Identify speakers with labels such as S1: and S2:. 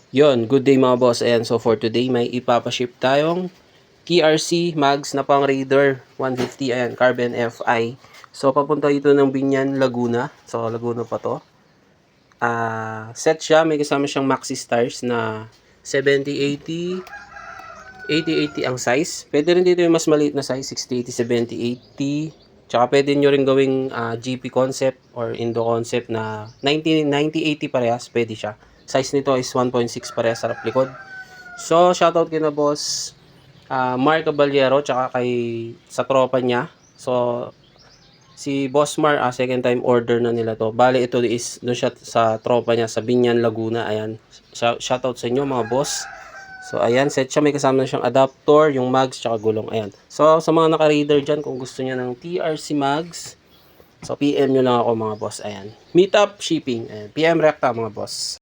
S1: Yon, good day mga boss. Ayan, so for today may ipapaship tayong TRC mags na pang Raider 150. Ayan, Carbon FI. So papunta ito ng Binyan, Laguna. So Laguna pa to. Set siya, may kasama siyang maxi stars na 70-80, 80-80 ang size. Pwede rin dito yung mas maliit na size, 60-80, 70-80. Tsaka pwede nyo rin gawing GP concept or Indo concept na 90-80 parehas, pwede siya. Size nito is 1.6 parehas sa likod. So, shoutout kina boss Mark Caballero tsaka kay sa tropa niya. So, si Boss Mar, second time order na nila to. Bale, ito is doon siya sa tropa niya sa Binyan, Laguna. Ayan. Shoutout sa inyo mga boss. So, ayan. Set siya. May kasama na siyang adapter, yung mags, tsaka gulong. Ayan. So, sa mga naka-reader dyan, kung gusto niya ng TRC mags, so PM nyo lang ako mga boss. Ayan. Meetup shipping. Ayan. PM Recta mga boss.